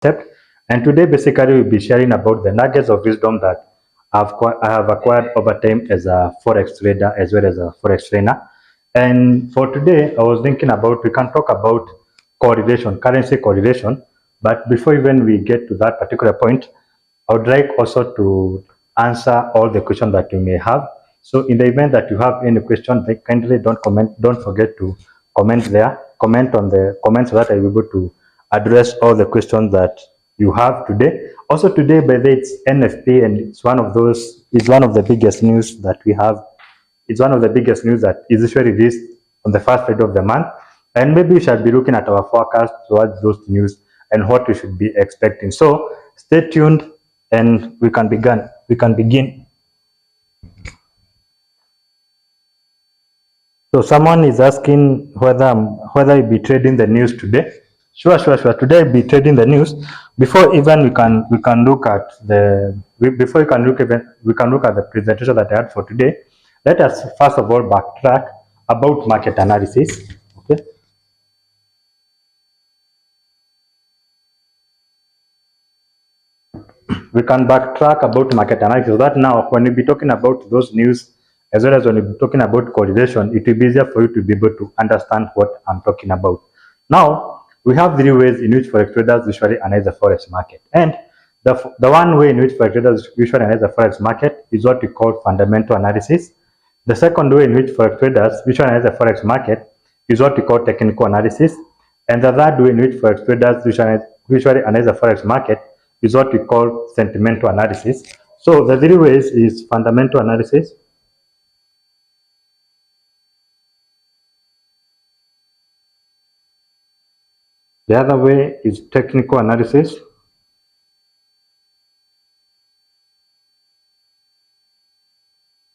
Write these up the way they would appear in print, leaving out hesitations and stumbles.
concept. And today, basically, we'll be sharing about the nuggets of wisdom that I have acquired over time as a forex trader as well as a forex trainer. And for today, I was thinking about we can talk about correlation, currency correlation. But before even we get to that particular point, I would like also to answer all the questions that you may have. So in the event that you have any question, kindly don't forget to comment there. Comment on the comments so that I'll be able to address all the questions that you have today. Also today, by the way, it's NFP and it's one of the biggest news that we have. It's one of the biggest news that is usually released on the first Friday of the month. And maybe we shall be looking at our forecast towards those news and what we should be expecting. So stay tuned and we can begin. So someone is asking whether you'll be trading the news today. Sure. Today I'll be trading the news. Before even we can look at the presentation that I had for today. Let us first of all backtrack about market analysis. Okay. We can backtrack about market analysis so that now when we be talking about those news as well as when we be talking about correlation, it will be easier for you to be able to understand what I'm talking about. Now, we have three ways in which forex traders usually analyze the forex market. And the one way in which forex traders usually analyze the forex market is what we call fundamental analysis. The second way in which forex traders usually analyze the forex market is what we call technical analysis. And the third way in which forex traders usually analyze the forex market is what we call sentimental analysis. So the three ways is fundamental analysis, the other way is technical analysis,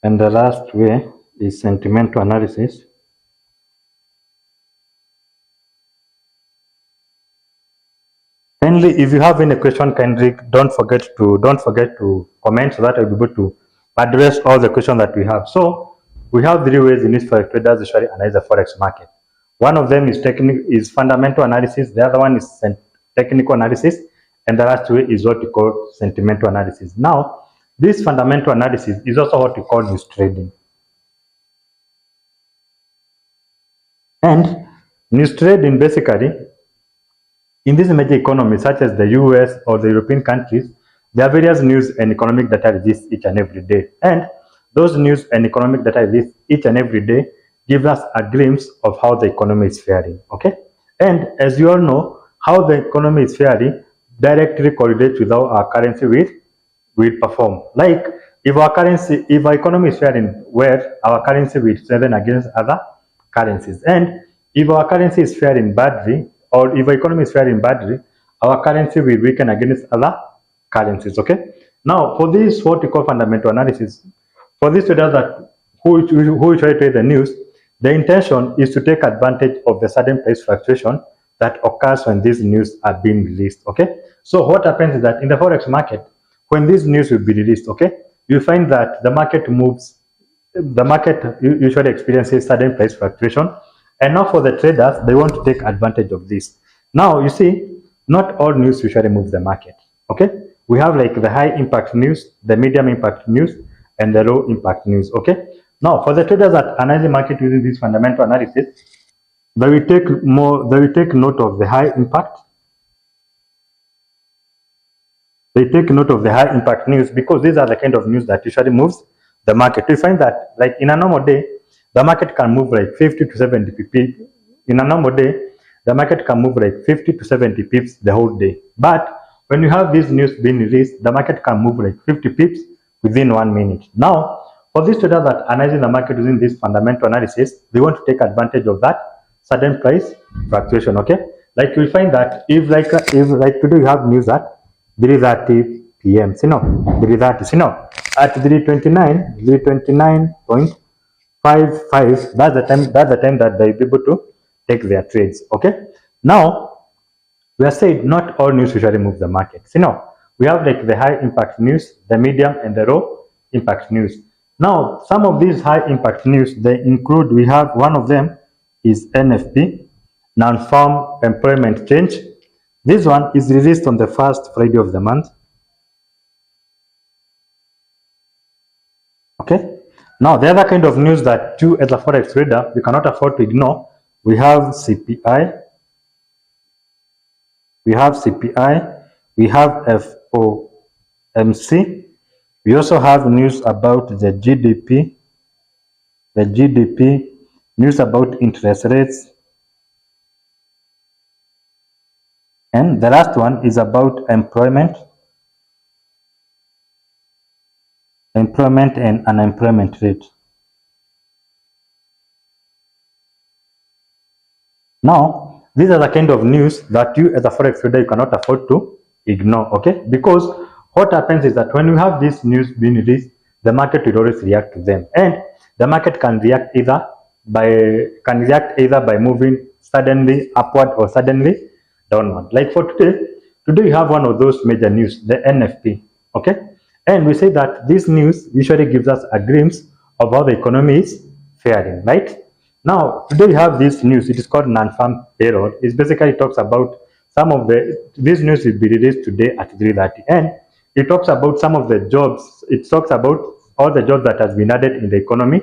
and the last way is sentimental analysis. Kindly, if you have any question, kindly don't forget to comment so that I'll be able to address all the questions that we have. So we have three ways in which forex traders usually analyze the forex market. One of them is fundamental analysis. The other one is technical analysis, and the last way is what we call sentimental analysis. Now, this fundamental analysis is also what we call news trading. And news trading basically, in these major economies such as the US or the European countries, there are various news and economic data released each and every day. And those news and economic data released each and every day give us a glimpse of how the economy is faring. Okay? And as you all know, how the economy is faring directly correlates with how our currency will perform. Like if our economy is faring well, our currency will strengthen against other currencies. And if our currency is faring badly, or if our economy is faring badly, our currency will weaken against other currencies. Okay. Now, for this, what we call fundamental analysis, for these traders who usually trade the news, the intention is to take advantage of the sudden price fluctuation that occurs when these news are being released. Okay. So what happens is that in the forex market, when these news will be released, okay, you find that the market usually experiences sudden price fluctuation. And now for the traders, they want to take advantage of this. Now, you see, not all news usually moves the market. Okay? We have like the high impact news, the medium impact news, and the low impact news. Okay? Now, for the traders that analyze the market using this fundamental analysis, they will take note of the high impact. They take note of the high impact news because these are the kind of news that usually moves the market. We find that like in a normal day, the market can move like 50 to 70 pips. In a normal day, the market can move like 50 to 70 pips the whole day. But when you have this news being released, the market can move like 50 pips within 1 minute. Now, for these traders that are analyzing the market using this fundamental analysis, they want to take advantage of that sudden price fluctuation. Okay, like you'll find that if today you have news at 3:30 p.m. At 3:29.55, that's the time that they'll be able to take their trades. Okay. Now we are saying not all news usually move the market. We have like the high impact news, the medium, and the low impact news. Now, some of these high impact news, they include, we have one of them is NFP, non-farm employment change. This one is released on the first Friday of the month. Okay. Now, the other kind of news that you as a forex trader you cannot afford to ignore, we have CPI, we have CPI, we have FOMC. We also have news about the GDP, news about interest rates, and the last one is about employment and unemployment rate. Now, these are the kind of news that you as a forex trader you cannot afford to ignore, okay? Because what happens is that when you have this news being released, the market will always react to them, and the market can react either by moving suddenly upward or suddenly downward. Like for today we have one of those major news, the NFP, okay? And we say that this news usually gives us a glimpse of how the economy is faring, right? Now, today we have this news. It is called non-farm payroll. It basically talks about some of this news will be released today at 3:30, and it talks about some of the jobs. It talks about all the jobs that has been added in the economy,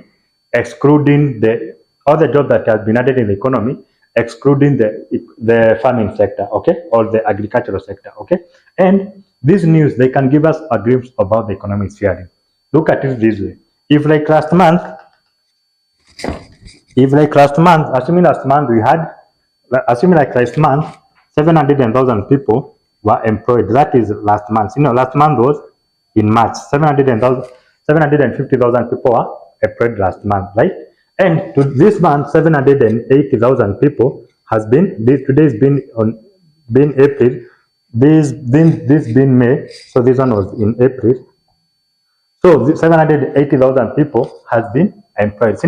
excluding the all the jobs that has been added in the economy, excluding the farming sector, okay, or the agricultural sector, okay. And this news they can give us a glimpse of how the economy is faring. Look at it this way: if like last month if like last month, assuming last month we had, assuming like last month, 700,000 people were employed. That is last month. Last month was in March. 750,000 people were employed last month, right? And to this month, 780,000 people has been, today's been April, this been May, so this one was in April. So 780,000 people has been employed.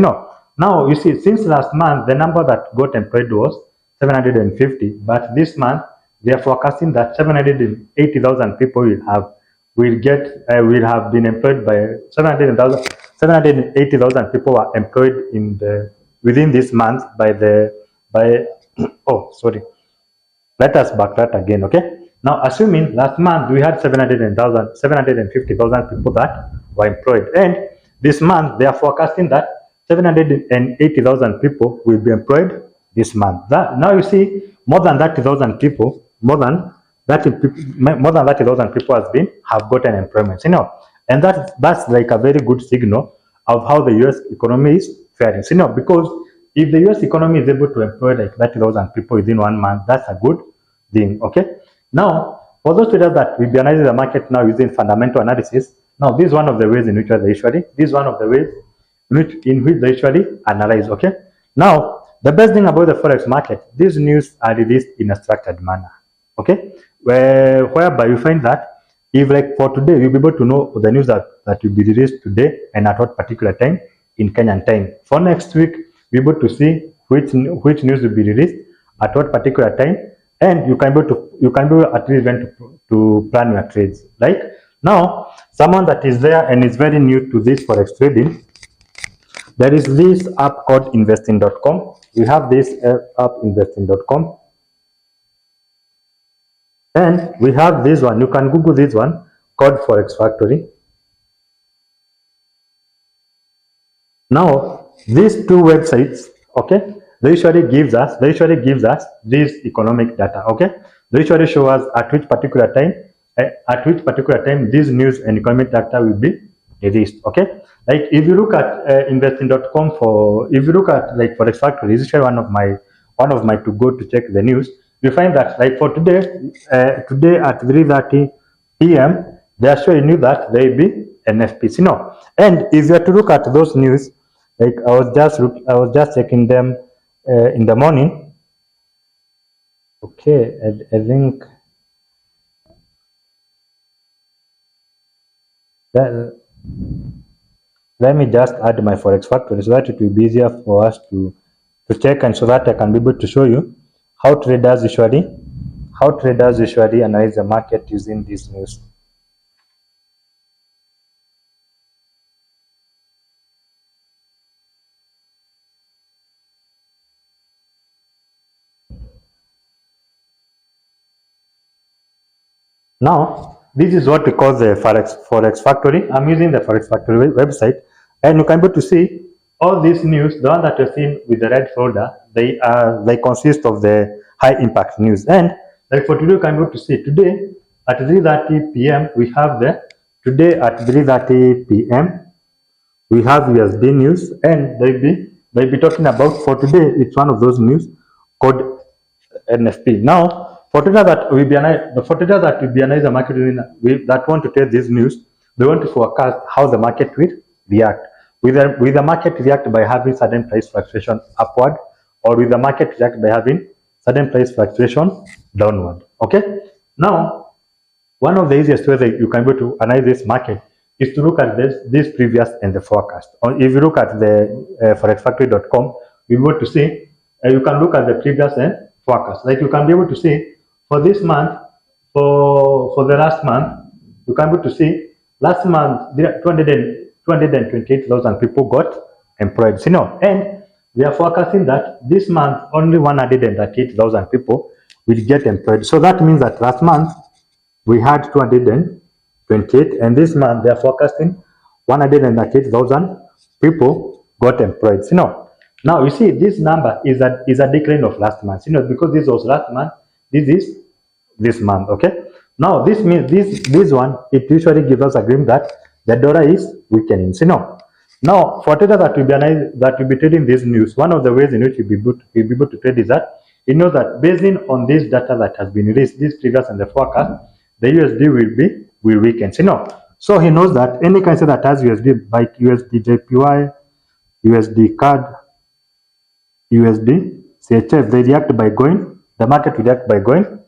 Now you see, since last month the number that got employed was 750, but this month they are forecasting that 780,000 people will have been employed by 780,000 people are employed in the within this month by oh sorry, let us backtrack again, okay? Now, assuming last month we had 750,000 people that were employed, and this month they are forecasting that 780,000 people will be employed this month. That now you see more than 30,000 people, more than 30,000 people have gotten employment. And that's like a very good signal of how the U.S. economy is faring. Because if the U.S. economy is able to employ like 30,000 people within 1 month, that's a good thing. Okay. Now, for those traders that will be analyzing the market now using fundamental analysis, now this is one of the ways in which they usually, this is one of the ways in which they usually analyze. Okay. Now, the best thing about the forex market, these news are released in a structured manner. Okay, whereby you find that if like for today you'll be able to know the news that will be released today and at what particular time in Kenyan time. For next week, be able to see which news will be released at what particular time, and you can be able at least when to plan your trades. Like now, someone that is there and is very new to this forex trading, there is this app called investing.com. We have this app investing.com, and we have this one. You can Google this one called Forex Factory. Now, these two websites, okay, they usually gives us this economic data, okay. They usually show us at which particular time this news and economic data will be released, okay. Like if you look at investing.com, if you look at like Forex Factory, is usually one of my to go to check the news. You find that like for today at 3:30 p.m. they are showing you that there will be NFPs, and if you are to look at those news, like I was just checking them in the morning. Okay, I think that let me just add my Forex Factory so that it will be easier for us to check, and so that I can be able to show you how traders usually analyze the market using this news. Now, this is what we call the Forex Factory. I'm using the Forex Factory website, and you can be able to see all these news. The one that you're seeing with the red folder, they consist of the high impact news. And like for today, you can be able to see today at 3:30 p.m. we have the today at 3:30 p.m. we have USD news, and they'll be talking about for today. It's one of those news called NFP. Now, for traders that will be analyze the market that want to trade this news, they want to forecast how the market will react. Will the market react by having sudden price fluctuation upward, or will the market react by having sudden price fluctuation downward? Okay. Now, one of the easiest ways that you can go to analyze this market is to look at this previous and the forecast. Or if you look at the forexfactory.com, you'll be able to see, you can look at the previous and forecast. Like you can be able to see for this month, for the last month, you can be able to see last month 228,000 people got employed. So, and we are forecasting that this month only 138,000 people will get employed. So that means that last month we had 228, and this month they are forecasting 138,000 people got employed. Now you see this number is a decline of last month. Because this was last month, this is this month. Okay. Now this means this one, it usually gives us a glimpse that the dollar is weakening. Now for traders that will be trading this news, one of the ways in which you'll be able to trade is that you know that based on this data that has been released, this previous and the forecast, the USD will weaken. So he knows that any currency that has USD, like USD JPY, USD CAD, USD CHF, they react by going, the market will react by going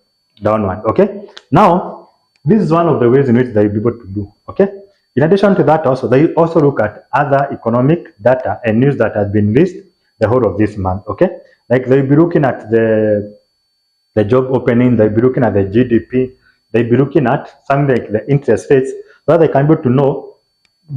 downward. Okay. Now, this is one of the ways in which they will be able to do. Okay. In addition to that, also they also look at other economic data and news that has been released the whole of this month. Okay. Like they'll be looking at the job opening, they'll be looking at the GDP, they'll be looking at something like the interest rates, so they can be able to know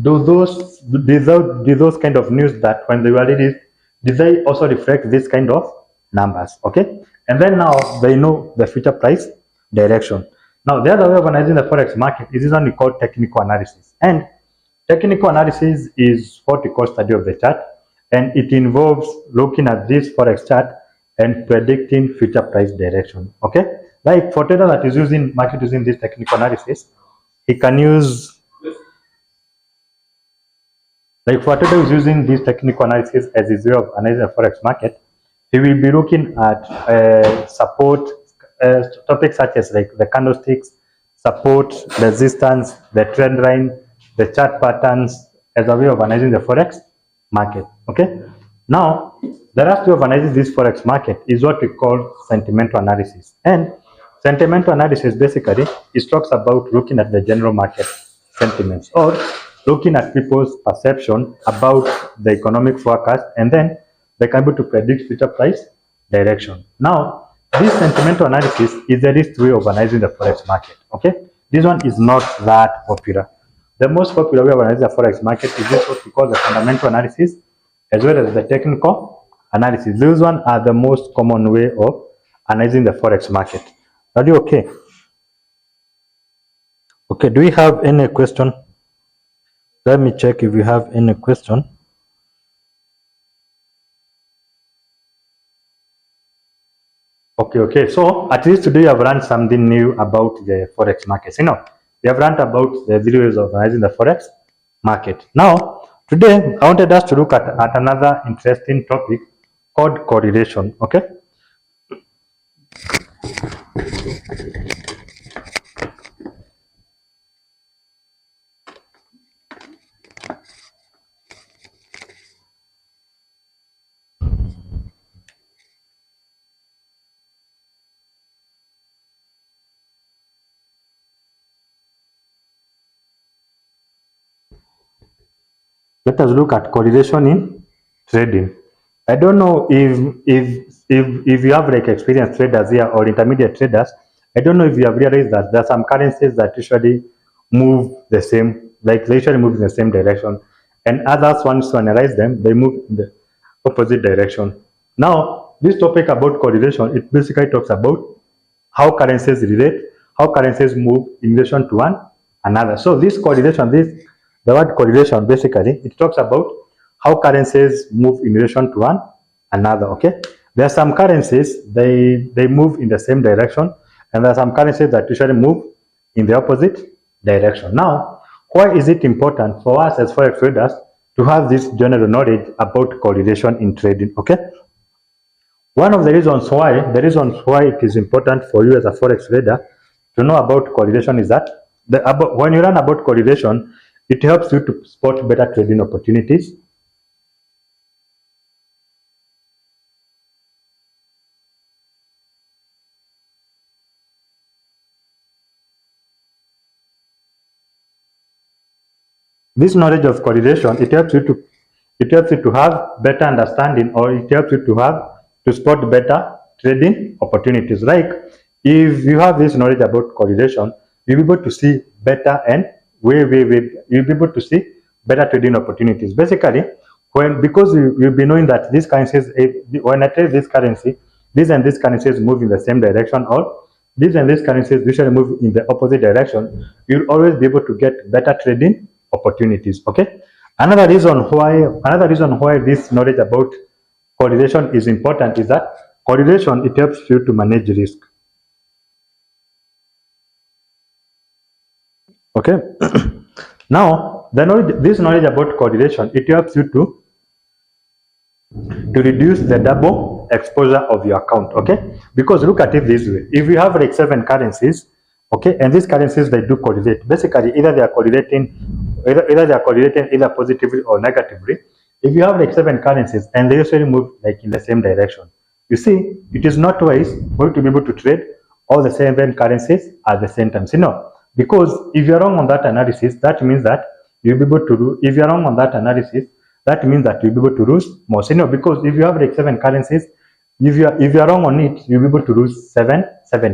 do those kind of news that when they were released, did they also reflect this kind of numbers? Okay. And then now they know the future price direction. Now the other way of analyzing the forex market is this one we call technical analysis. And technical analysis is what we call study of the chart, and it involves looking at this forex chart and predicting future price direction. Okay. Like for trader that is using market using this technical analysis, he can use, like for trader who is using this technical analysis as his way of analyzing the forex market, he will be looking at support topics such as like the candlesticks, support, resistance, the trend line, the chart patterns as a way of analyzing the forex market. Okay. Now, the last way of analyzing this forex market is what we call sentimental analysis. And sentimental analysis basically is talks about looking at the general market sentiments, or looking at people's perception about the economic forecast, and then they can be able to predict future price direction. Now, this sentimental analysis is the least way of analyzing the forex market. Okay, this one is not that popular. The most popular way of analyzing the forex market is this what we call the fundamental analysis, as well as the technical analysis. Those one are the most common way of analyzing the forex market. Are you okay? Okay, do we have any question? Let me check if you have any question. Okay. So at least today you have learned something new about the forex market. We have learned about the 3 ways of analyzing the forex market. Now, today I wanted us to look at another interesting topic called correlation. Okay. Let us look at correlation in trading. I don't know if you have like experienced traders here or intermediate traders. I don't know if you have realized that there are some currencies that usually move the same, like they usually move in the same direction, and others, once you analyze them, they move in the opposite direction. Now, this topic about correlation, it basically talks about how currencies relate, how currencies move in relation to one another. So this correlation, the word correlation basically, it talks about how currencies move in relation to one another. Okay, there are some currencies they move in the same direction, and there are some currencies that usually move in the opposite direction. Now, why is it important for us as forex traders to have this general knowledge about correlation in trading? Okay, one of the reasons why it is important for you as a forex trader to know about correlation is that when you learn about correlation, it helps you to spot better trading opportunities. This knowledge of correlation, it helps you to have better understanding, or it helps you to spot better trading opportunities. Like if you have this knowledge about correlation, you'll be able to see better and you'll be able to see better trading opportunities. Basically, because you'll be knowing that these currencies, when I trade this currency, these and these currencies move in the same direction, or these and these currencies usually move in the opposite direction, you'll always be able to get better trading opportunities. Okay, another reason why this knowledge about correlation is important is that correlation, it helps you to manage risk. Okay, now this knowledge about correlation, it helps you to reduce the double exposure of your account. Okay, because look at it this way: if you have like 7 currencies, okay, and these currencies, they do correlate. Basically, either they are correlating, either positively or negatively. If you have like 7 currencies and they usually move like in the same direction, you see, it is not wise for you to be able to trade all the 7 currencies at the same time. You know, because if you're wrong on that analysis, that means that you'll be able to do. If you're wrong on that analysis, that means that you'll be able to lose more. You know, because if you have like 7 currencies, if you're wrong on it, you'll be able to lose seven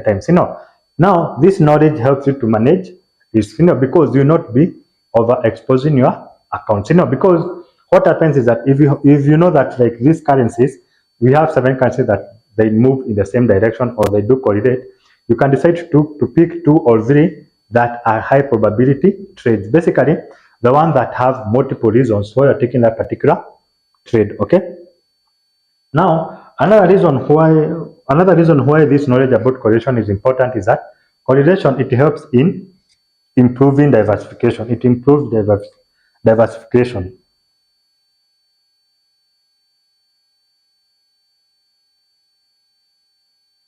times. You know, now this knowledge helps you to manage this. You know, because you not be overexposing your accounts. You know, because what happens is that if you know that like these currencies, we have 7 currencies that they move in the same direction or they do correlate, you can decide to pick 2 or 3 that are high probability trades. Basically, the one that have multiple reasons why you're taking that particular trade. Okay. Now, another reason why this knowledge about correlation is important is that correlation, it helps in improving diversification. It improves diversification.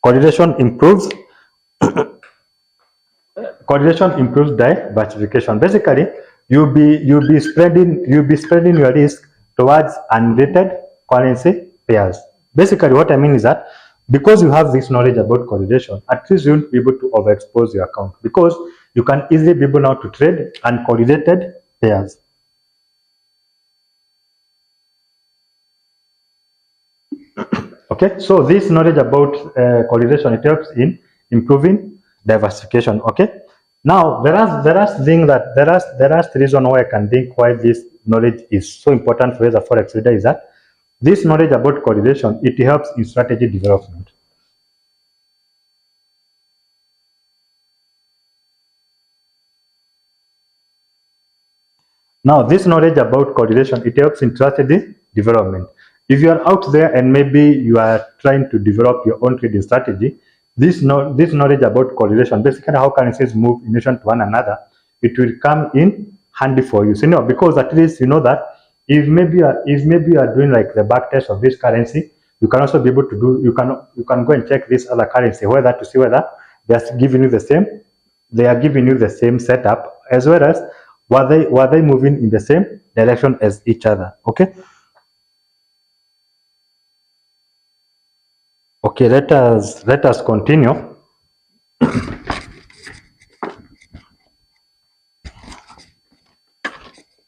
Correlation improves diversification. Basically, you'll be spreading your risk towards unrelated currency pairs. Basically, what I mean is that because you have this knowledge about correlation, at least you'll be able to overexpose your account, because you can easily be able now to trade uncorrelated pairs. Okay, so this knowledge about correlation, it helps in improving diversification. Okay, now there are reason why I can think why this knowledge is so important for you as a forex trader is that this knowledge about correlation, it helps in strategy development. Now, this knowledge about correlation, it helps in strategy development. If you are out there and maybe you are trying to develop your own trading strategy, this knowledge about correlation, basically how currencies move in relation to one another, it will come in handy for you. So, you know, because at least you know that if maybe you are doing like the back test of this currency, you can also be able to do you can go and check this other currency whether to see whether they are giving you the same setup, as well as were they moving in the same direction as each other. Okay. Okay, let us continue.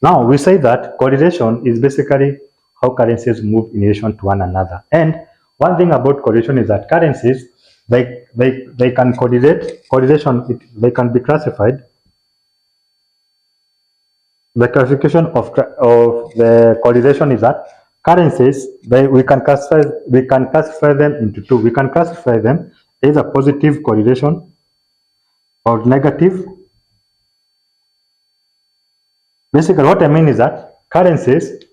Now we say that correlation is basically how currencies move in relation to one another. And one thing about correlation is that currencies, they can correlate. They can be classified. The classification of the correlation is that currencies, we can classify them into 2. We can classify them either positive correlation or negative. Basically, what I mean is that currencies.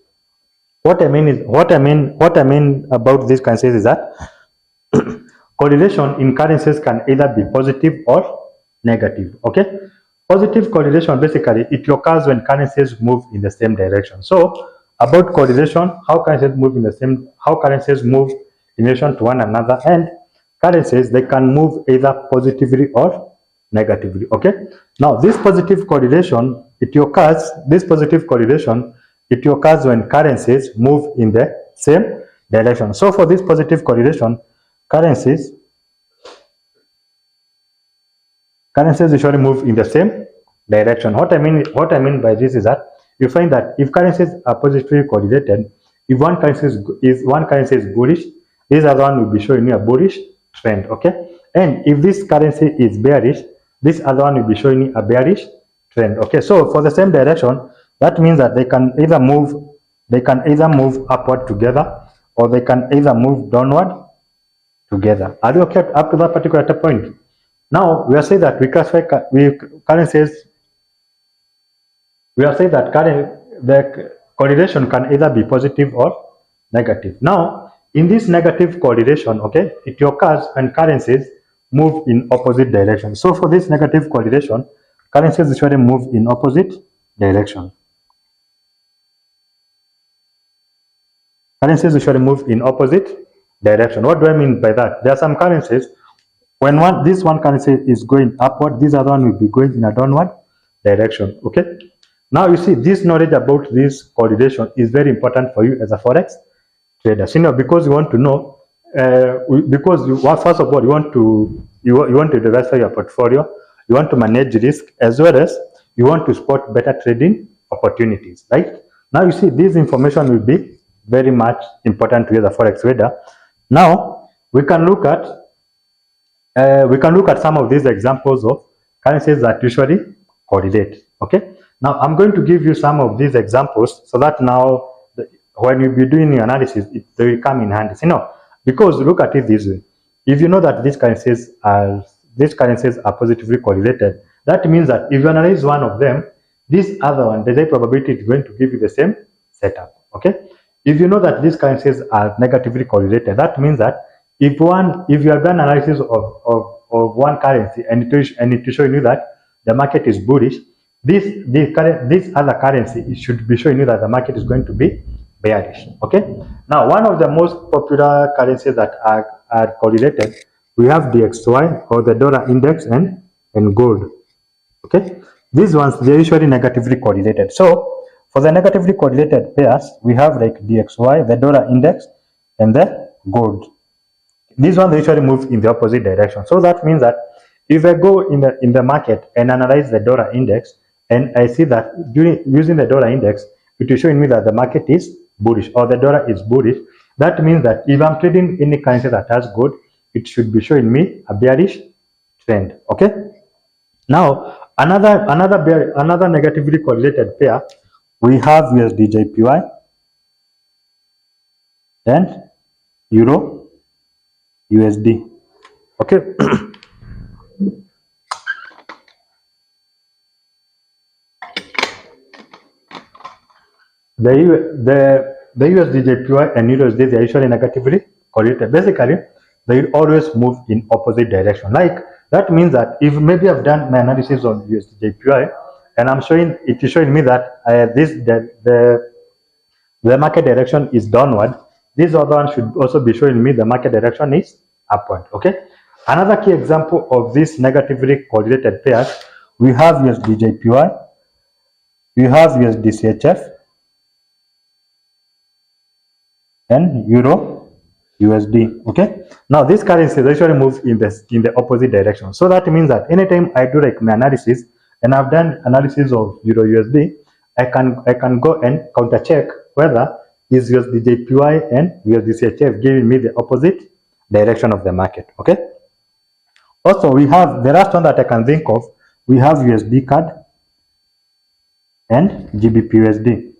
What I mean about these currencies is that correlation in currencies can either be positive or negative. Okay, positive correlation basically it occurs when currencies move in the same direction. So about correlation, how currencies move in relation to one another, and currencies they can move either positively or negatively. Okay, now this positive correlation it occurs when currencies move in the same direction. So for this positive correlation, currencies currencies usually move in the same direction. What I mean by this is that you find that if currencies are positively correlated, if one currency is bullish, this other one will be showing you a bullish trend. Okay, and if this currency is bearish, this other one will be showing you a bearish trend. Okay, so for the same direction, that means that they can either move upward together, or they can either move downward together. Are you okay up to that particular point? Now we are saying that we are saying that the correlation can either be positive or negative. Now in this negative correlation, okay, it occurs when currencies move in opposite directions. So for this negative correlation, currencies usually move in opposite direction. Currencies usually move in opposite direction. What do I mean by that? There are some currencies when this one currency is going upward, this other one will be going in a downward direction. Okay. Now you see this knowledge about this correlation is very important for you as a forex trader. So, because you want to know, first of all you want to diversify your portfolio, you want to manage risk, as well as you want to spot better trading opportunities. Right now, you see this information will be very much important to you as a forex trader. Now we can look at some of these examples of currencies that usually correlate. Okay. Now I'm going to give you some of these examples so that now when you be doing your analysis, they will come in handy. Because look at it this way: if you know that these currencies are positively correlated, that means that if you analyze one of them, this other one, the high probability is going to give you the same setup. Okay. If you know that these currencies are negatively correlated, that means that if you have done analysis of one currency and it is showing you that the market is bullish, this other currency it should be showing you that the market is going to be bearish. Okay. Now one of the most popular currencies that are correlated, we have the DXY or the dollar index and gold. Okay. These ones they're usually negatively correlated. So for the negatively correlated pairs, we have like DXY, the dollar index, and the gold. These ones usually move in the opposite direction. So that means that if I go in the market and analyze the dollar index, and I see that using the dollar index, it is showing me that the market is bullish or the dollar is bullish. That means that if I'm trading any currency that has gold, it should be showing me a bearish trend. Okay. Now another negatively correlated pair, we have USDJPY and Euro USD. Okay. the USDJPY and USD they are usually negatively correlated. Basically, they always move in opposite direction. Like that means that if maybe I've done my analysis on USDJPY and it is showing me that the market direction is downward, this other one should also be showing me the market direction is upward. Okay. Another key example of this negatively correlated pairs, we have USDJPY, we have USDCHF, and Euro USD. Okay. Now these currencies usually move in the opposite direction. So that means that anytime I do like my analysis and I've done analysis of Euro USD, I can go and counter check whether is USDJPY and USDCHF giving me the opposite direction of the market. Okay. Also, we have the last one that I can think of. We have USD CAD and GBPUSD.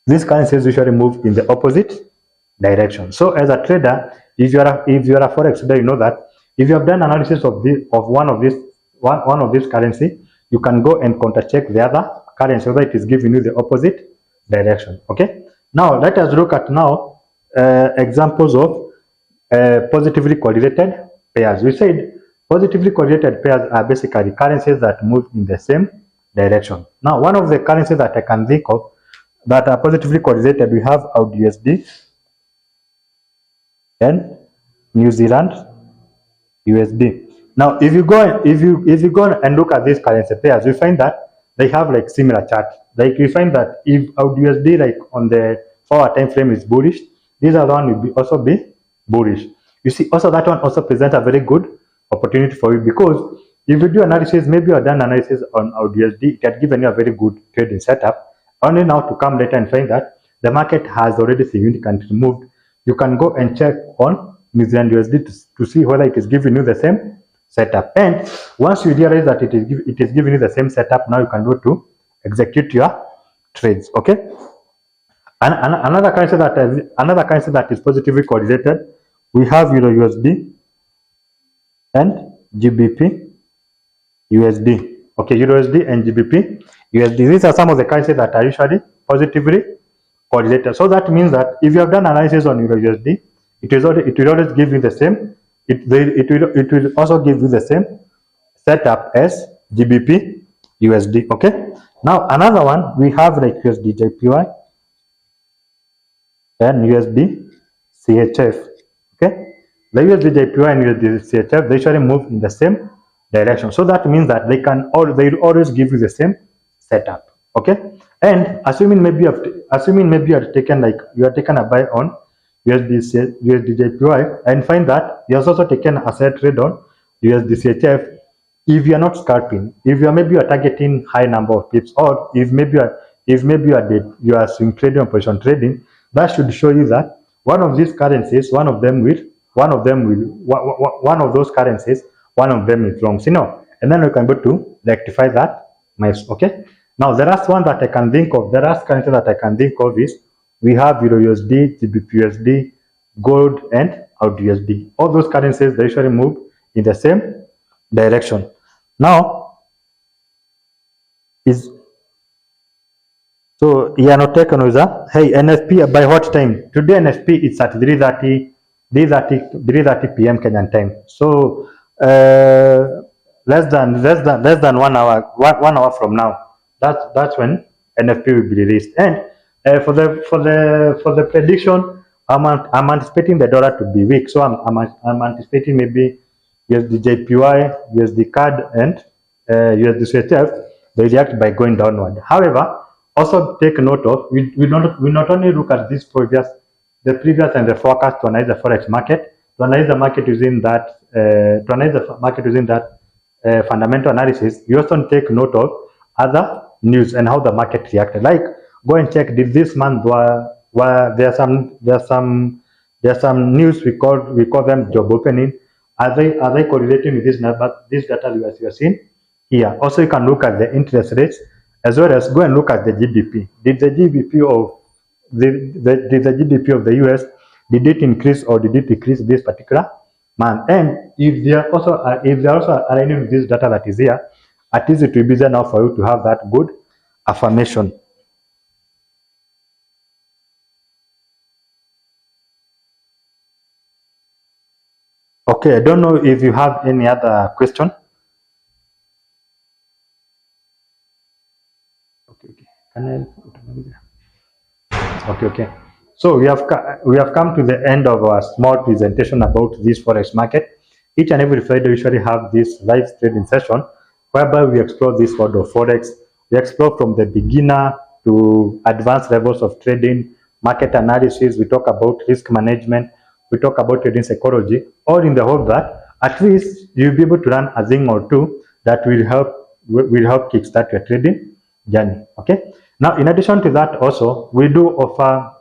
These currencies usually move in the opposite direction. So as a trader, if you are a forex trader, you know that If you have done analysis of one of this currency, you can go and counter check the other currency whether it is giving you the opposite direction. Okay. Now let us look at now examples of positively correlated pairs. We said positively correlated pairs are basically currencies that move in the same direction. Now, one of the currencies that I can think of that are positively correlated, we have AUD and New Zealand USD. Now, if you go and look at these currency pairs, we find that they have like similar chart. Like we find that if AUD like on the 4-hour time frame is bullish, this other one will also be bullish. You see, also that one also presents a very good opportunity for you, because if you do analysis, maybe you have done analysis on AUD, it had given you a very good trading setup. Only now to come later and find that the market has already significantly moved. You can go and check on New Zealand USD to see whether it is giving you the same setup. And once you realize that it is giving you the same setup, now you can go to execute your trades. Okay. And another currency that is positively correlated, we have Euro USD and GBP USD. Okay, Euro USD and GBP USD. These are some of the currencies that are usually positively correlated. So that means that if you have done analysis on Euro USD, it will always give you the same. It will also give you the same setup as GBP USD. Okay. Now another one we have like USD JPY and USD CHF. Okay. The USD JPY and USD CHF, they usually move in the same direction. So that means that they will always give you the same setup. Okay. And assuming maybe you have taken a buy on USD JPY and find that you have also taken a sell trade on USD CHF. If you are not scalping, if you are targeting high number of pips, or if maybe you are swing trading or position trading, that should show you that one of these currencies, one of those currencies, one of them is wrong. So no, and then we can go to rectify that mess. Okay. Now the last currency that I can think of is we have Euro USD, GBP USD, gold, and AUD USD. All those currencies, they usually move in the same direction. Now is so yeah, no taken with that. Hey, NFP by what time? Today NFP is at 3:30 p.m. Kenyan time. So less than 1 hour from now. That's when NFP will be released. And for the prediction, I'm anticipating the dollar to be weak. So I'm anticipating maybe USD JPY, USD CAD, and USD CHF, they react by going downward. However, also take note of we not only look at the previous and the forecast to analyze the forex market, to analyze the market using that fundamental analysis. We also take note of other news and how the market reacted. Like go and check, did this month where there's some news, we call them job opening. Are they correlating with this data you are seeing here? Also, you can look at the interest rates, as well as go and look at the GDP. Did the GDP of the US, did it increase or did it decrease this particular month? And if they are also aligning with this data that is here, at least it will be easier now for you to have that good affirmation. Okay, I don't know if you have any other question. Okay. So we have come to the end of our small presentation about this forex market. Each and every Friday, we usually have this live trading session whereby we explore this world of forex. We explore from the beginner to advanced levels of trading, market analysis. We talk about risk management. We talk about trading psychology, all in the hope that at least you'll be able to learn a thing or two that will help kickstart your trading journey. Okay. Now, in addition to that, also we do offer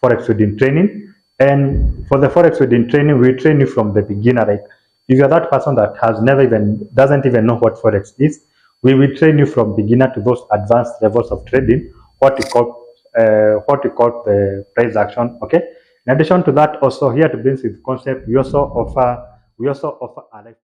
forex trading training. And for the forex trading training, we train you from the beginner. Like if you're that person that doesn't even know what forex is, we will train you from beginner to those advanced levels of trading, what we call the price action. Okay. In addition to that, also here to Business with Concept, we also offer a life